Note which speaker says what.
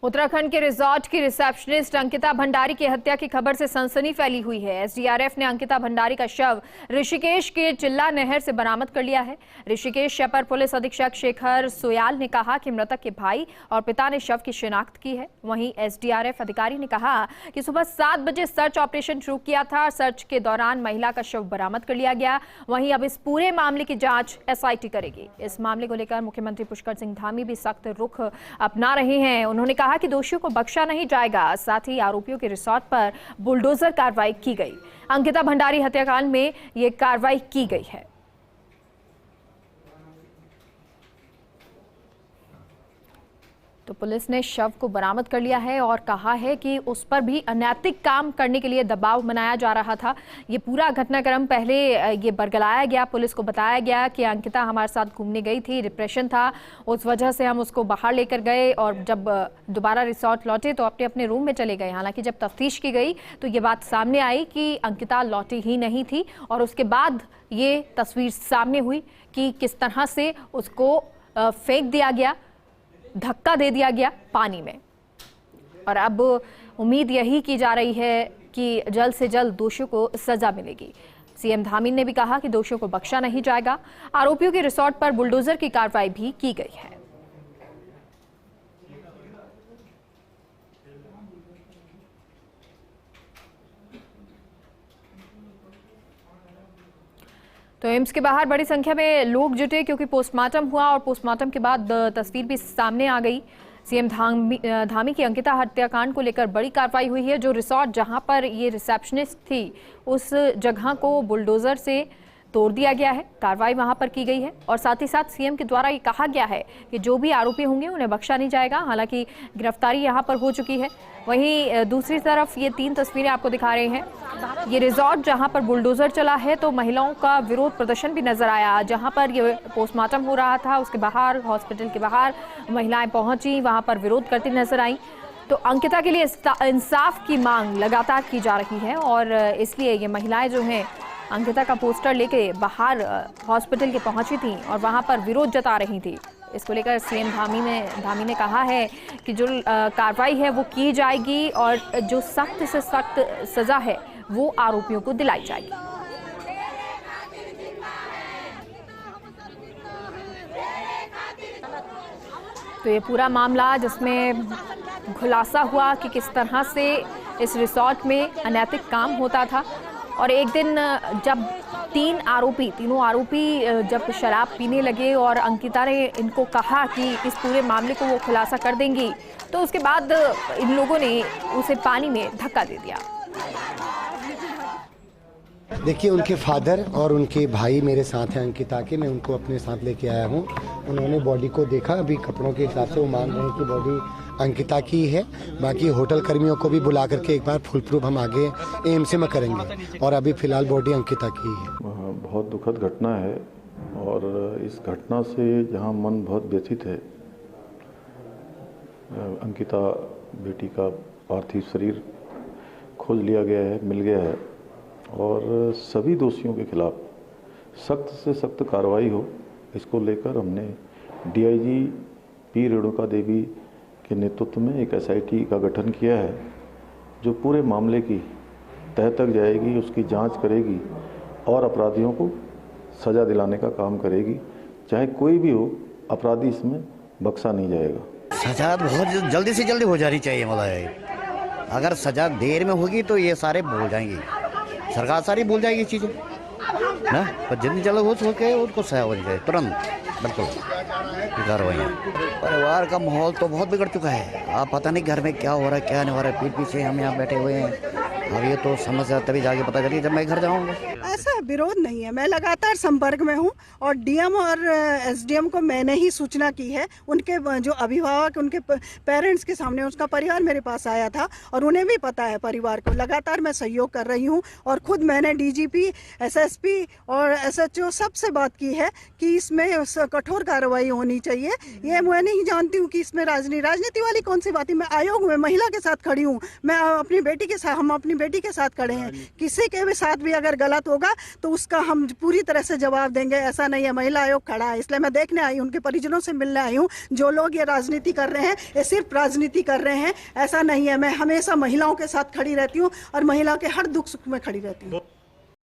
Speaker 1: उत्तराखंड के रिजॉर्ट की रिसेप्शनिस्ट अंकिता भंडारी की हत्या की खबर से सनसनी फैली हुई है। एसडीआरएफ ने अंकिता भंडारी का शव ऋषिकेश के चिल्ला नहर से बरामद कर लिया है। ऋषिकेश अपर पुलिस अधीक्षक शेखर सोयाल ने कहा कि मृतक के भाई और पिता ने शव की शिनाख्त की है। वहीं एसडीआरएफ अधिकारी ने कहा कि सुबह 7 बजे सर्च ऑपरेशन शुरू किया था। सर्च के दौरान महिला का शव बरामद कर लिया गया। वहीं अब इस पूरे मामले की जांच एसआईटी करेगी। इस मामले को लेकर मुख्यमंत्री पुष्कर सिंह धामी भी सख्त रुख अपना रहे हैं। उन्होंने कहा कि दोषियों को बख्शा नहीं जाएगा। साथ ही आरोपियों के रिसोर्ट पर बुलडोजर कार्रवाई की गई। अंकिता भंडारी हत्याकांड में यह कार्रवाई की गई है। तो पुलिस ने शव को बरामद कर लिया है और कहा है कि उस पर भी अनैतिक काम करने के लिए दबाव बनाया जा रहा था। ये पूरा घटनाक्रम पहले ये बरगलाया गया। पुलिस को बताया गया कि अंकिता हमारे साथ घूमने गई थी, डिप्रेशन था, उस वजह से हम उसको बाहर लेकर गए और जब दोबारा रिसोर्ट लौटे तो अपने अपने रूम में चले गए। हालांकि जब तफ्तीश की गई तो ये बात सामने आई कि अंकिता लौटी ही नहीं थी और उसके बाद ये तस्वीर सामने हुई कि किस तरह से उसको फेंक दिया गया, धक्का दे दिया गया पानी में। और अब उम्मीद यही की जा रही है कि जल्द से जल्द दोषियों को सजा मिलेगी। सीएम धामी ने भी कहा कि दोषियों को बख्शा नहीं जाएगा। आरोपियों के रिसोर्ट पर बुलडोजर की कार्रवाई भी की गई है। तो एम्स के बाहर बड़ी संख्या में लोग जुटे क्योंकि पोस्टमार्टम हुआ और पोस्टमार्टम के बाद तस्वीर भी सामने आ गई। सीएम धामी की अंकिता हत्याकांड को लेकर बड़ी कार्रवाई हुई है। जो रिसोर्ट जहां पर ये रिसेप्शनिस्ट थी उस जगह को बुलडोजर से तोड़ दिया गया है। कार्रवाई वहां पर की गई है और साथ ही साथ सीएम के द्वारा ये कहा गया है कि जो भी आरोपी होंगे उन्हें बख्शा नहीं जाएगा। हालांकि गिरफ्तारी यहां पर हो चुकी है। वहीं दूसरी तरफ ये 3 तस्वीरें आपको दिखा रहे हैं। ये रिजॉर्ट जहां पर बुलडोजर चला है तो महिलाओं का विरोध प्रदर्शन भी नजर आया। जहां पर ये पोस्टमार्टम हो रहा था उसके बाहर, हॉस्पिटल के बाहर महिलाएं पहुंची, वहां पर विरोध करती नजर आई। तो अंकिता के लिए इंसाफ की मांग लगातार की जा रही है और इसलिए ये महिलाएं जो हैं अंकिता का पोस्टर लेके बाहर हॉस्पिटल के पहुंची थी और वहां पर विरोध जता रही थी। इसको लेकर सीएम धामी ने कहा है कि जो कार्रवाई है वो की जाएगी और जो सख्त से सख्त सजा है वो आरोपियों को दिलाई जाएगी। तो ये पूरा मामला जिसमें खुलासा हुआ कि किस तरह से इस रिसोर्ट में अनैतिक काम होता था और एक दिन जब तीनों आरोपी जब शराब पीने लगे और अंकिता ने इनको कहा कि इस पूरे मामले को वो खुलासा कर देंगी तो उसके बाद इन लोगों ने उसे पानी में धक्का दे दिया।
Speaker 2: देखिए, उनके फादर और उनके भाई मेरे साथ हैं अंकिता के। मैं उनको अपने साथ लेके आया हूँ। उन्होंने बॉडी को देखा, अभी कपड़ों के हिसाब से वो मान रहे हैं कि बॉडी अंकिता की है। बाकी होटल कर्मियों को भी बुला करके एक बार फुल प्रूफ हम आगे एम्स में करेंगे और अभी फिलहाल बॉडी अंकिता की है।
Speaker 3: बहुत दुखद घटना है और इस घटना से जहाँ मन बहुत व्यथित है। अंकिता बेटी का पार्थिव शरीर खोज लिया गया है, मिल गया है और सभी दोषियों के खिलाफ सख्त से सख्त कार्रवाई हो, इसको लेकर हमने डीआईजी पी रेणुका देवी के नेतृत्व में एक एसआईटी का गठन किया है जो पूरे मामले की तह तक जाएगी, उसकी जांच करेगी और अपराधियों को सज़ा दिलाने का काम करेगी। चाहे कोई भी हो, अपराधी इसमें बख्शा नहीं जाएगा।
Speaker 4: सजा बहुत जल्दी से जल्दी हो जानी चाहिए। मतलब अगर सजा देर में होगी तो ये सारे भूल जाएंगे, सरकार सारी भूल जाएगी चीज़ें ना। पर जितनी जल्द हो सके उनको सजा होनी चाहिए तुरंत। बिल्कुल कार्रवाई। परिवार का माहौल तो बहुत बिगड़ चुका है। आप पता नहीं घर में क्या हो रहा है क्या नहीं हो रहा है। पीठ पीछे हम यहाँ बैठे हुए हैं। अब ये तो समस्या तभी जाके पता चली जब मैं घर जाऊँगा।
Speaker 5: ऐसा विरोध नहीं है, मैं लगातार संपर्क में हूँ और डीएम और एसडीएम को मैंने ही सूचना की है। उनके जो अभिभावक, उनके पेरेंट्स के सामने उसका परिवार मेरे पास आया था और उन्हें भी पता है परिवार को। लगातार मैं सहयोग कर रही हूँ और खुद मैंने डीजीपी, एसएसपी और एसएचओ सबसे बात की है कि इसमें कठोर कार्रवाई होनी चाहिए। ये मैं नहीं जानती हूँ कि इसमें राजनीति वाली कौन सी बात है। मैं आयोग में महिला के साथ खड़ी हूँ। मैं अपनी बेटी के साथ, हम अपनी बेटी के साथ खड़े हैं। किसी के भी साथ भी अगर गलत होगा तो उसका हम पूरी तरह से जवाब देंगे। ऐसा नहीं है, महिला आयोग खड़ा है, इसलिए मैं देखने आई हूँ, उनके परिजनों से मिलने आई हूँ। जो लोग ये राजनीति कर रहे हैं ये सिर्फ राजनीति कर रहे हैं, ऐसा नहीं है। मैं हमेशा महिलाओं के साथ खड़ी रहती हूँ और महिला के हर दुख सुख में खड़ी रहती हूँ।